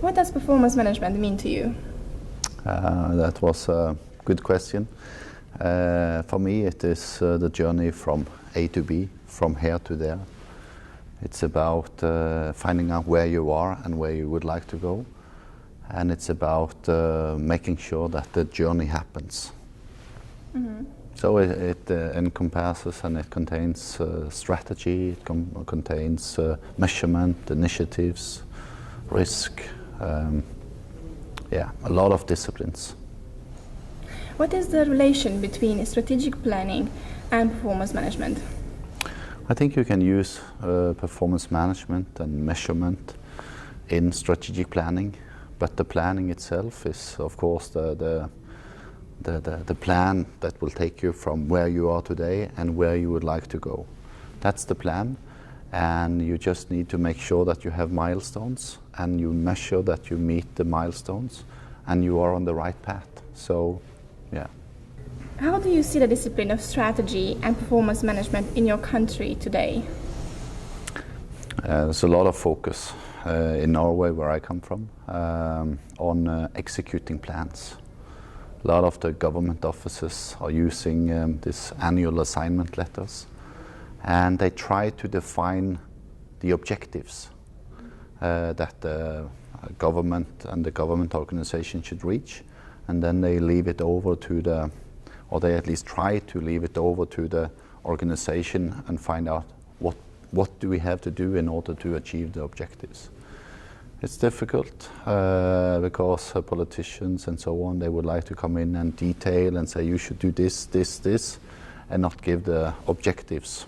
What does performance management mean to you? That was a good question. For me, it is the journey from A to B, from here to there. It's about finding out where you are and where you would like to go. And it's about making sure that the journey happens. Mm-hmm. So it encompasses and it contains strategy, it contains measurement, initiatives, risk, a lot of disciplines. What is the relation between strategic planning and performance management? I think you can use performance management and measurement in strategic planning, but the planning itself is, of course, the plan that will take you from where you are today and where you would like to go. That's the plan, and you just need to make sure that you have milestones and you measure that you meet the milestones and you are on the right path. So, yeah. How do you see the discipline of strategy and performance management in your country today? There's a lot of focus in Norway, where I come from, on executing plans. A lot of the government offices are using these annual assignment letters, and they try to define the objectives that the government and the government organization should reach, and then they leave it over to the, or they at least try to leave it over to the organization and find out what do we have to do in order to achieve the objectives. It's difficult because politicians and so on, they would like to come in and detail and say you should do this, this, this, and not give the objectives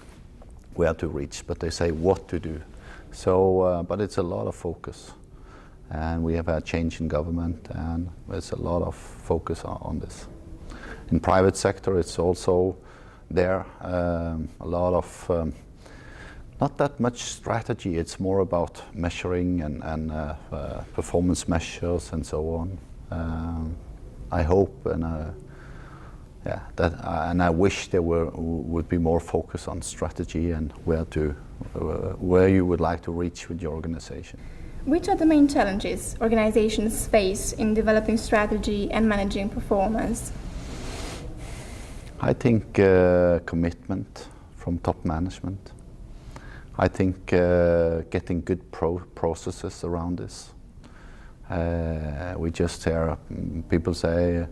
where to reach, but they say what to do. So, but it's a lot of focus, and we have a change in government, and there's a lot of focus on this. In private sector, it's also there, a lot of not that much strategy. It's more about measuring and performance measures and so on. I hope and I wish there would be more focus on strategy and where you would like to reach with your organization. Which are the main challenges organizations face in developing strategy and managing performance? I think commitment from top management. I think getting good processes around this. We just hear people say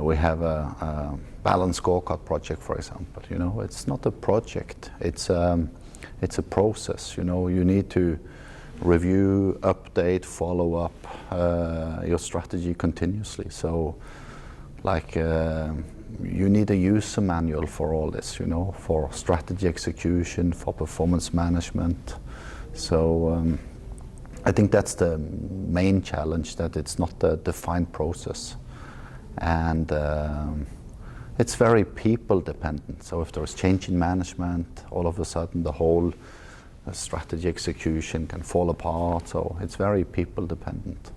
we have a balanced scorecard project, for example. You know, it's not a project. It's a process. You know, you need to review, update, follow up your strategy continuously. So, like. You need a user manual for all this, you know, for strategy execution, for performance management. So I think that's the main challenge, that it's not a defined process. And it's very people dependent. So if there's change in management, all of a sudden the whole strategy execution can fall apart. So it's very people dependent.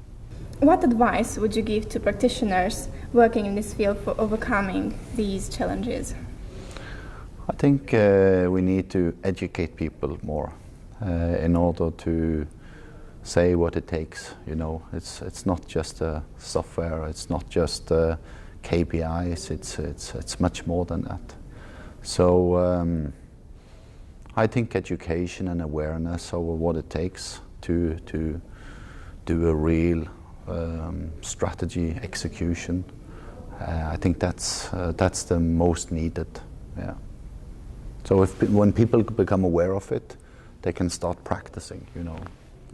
What advice would you give to practitioners working in this field for overcoming these challenges? I think we need to educate people more in order to say what it takes. You know, it's not just software. It's not just KPIs. It's much more than that. So I think education and awareness over what it takes to do a real strategy execution. I think that's the most needed. Yeah. So when people become aware of it, they can start practicing. You know.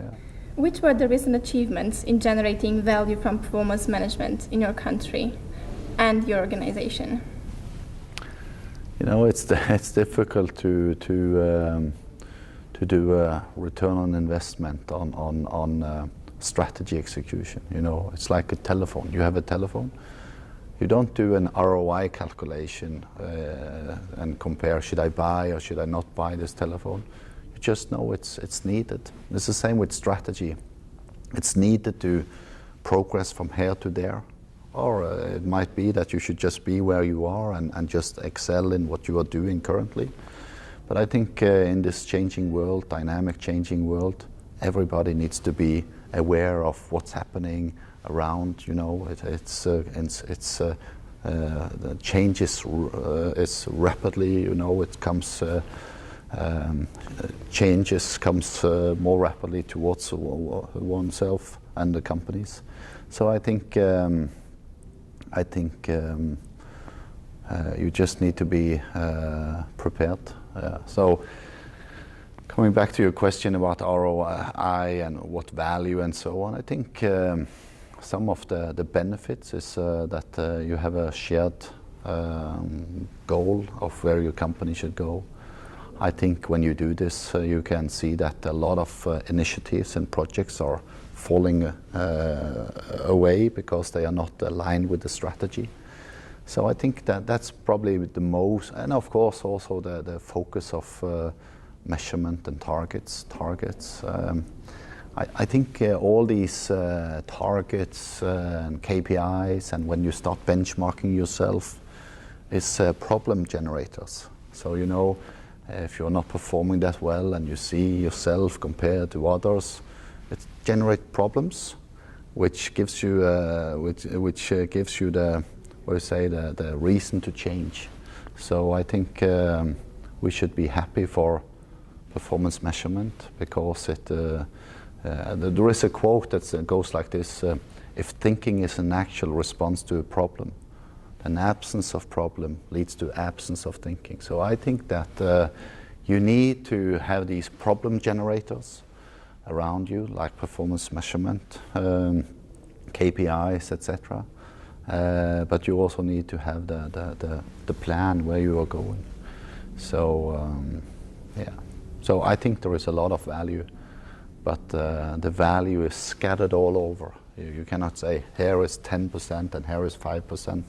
Yeah. Which were the recent achievements in generating value from performance management in your country and your organization? You know, it's difficult to do a return on investment on strategy execution. You know, it's like a telephone. You have a telephone. You don't do an ROI calculation and compare, should I buy or should I not buy this telephone? You just know it's needed. It's the same with strategy. It's needed to progress from here to there. Or it might be that you should just be where you are and just excel in what you are doing currently. But I think in this changing world, dynamic changing world, everybody needs to be aware of what's happening around. You know, the changes is rapidly. You know, it comes. Changes comes more rapidly towards oneself and the companies. So I think you just need to be prepared. So coming back to your question about ROI and what value and so on, I think some of the benefits is that you have a shared goal of where your company should go. I think when you do this, you can see that a lot of initiatives and projects are falling away because they are not aligned with the strategy. So I think that that's probably the most, and of course also the focus of measurement and targets. I think all these targets and KPIs, and when you start benchmarking yourself, is problem generators. So you know, if you're not performing that well and you see yourself compared to others, it generates problems, which gives you the the reason to change. So I think we should be happy for performance measurement, because there is a quote that goes like this: if thinking is an actual response to a problem, an absence of problem leads to absence of thinking. So I think that you need to have these problem generators around you, like performance measurement, KPIs, etc. But you also need to have the plan where you are going. So yeah. So I think there is a lot of value, but the value is scattered all over. You cannot say here is 10% and here is 5%.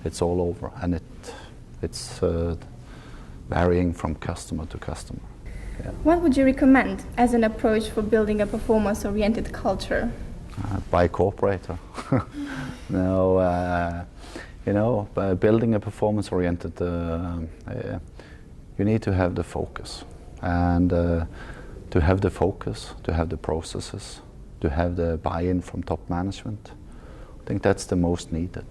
It's all over, and it's varying from customer to customer. Yeah. What would you recommend as an approach for building a performance-oriented culture? By cooperator. No, you know, by building a performance-oriented, you need to have the focus, and to have the focus, to have the processes, to have the buy-in from top management. I think that's the most needed.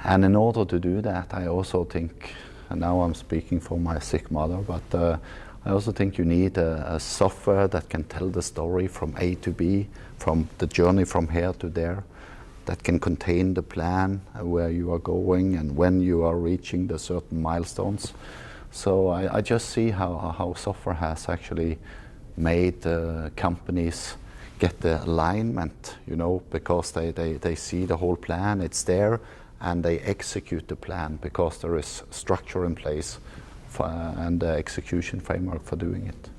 And in order to do that, I also think, and now I'm speaking for my sick mother, but I also think you need a software that can tell the story from A to B, from the journey from here to there, that can contain the plan, where you are going and when you are reaching the certain milestones. So I just see how software has actually made companies get the alignment, you know, because they see the whole plan, it's there, and they execute the plan because there is structure in place and the execution framework for doing it.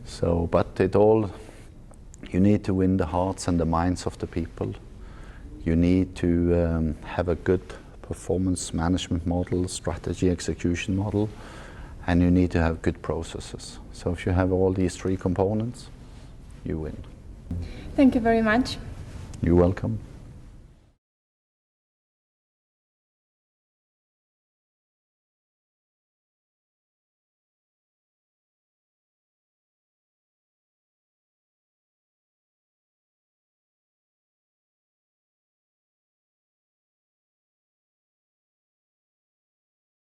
So, but you need to win the hearts and the minds of the people. You need to have a good performance management model, strategy execution model, and you need to have good processes. So if you have all these three components, you win. Thank you very much. You're welcome.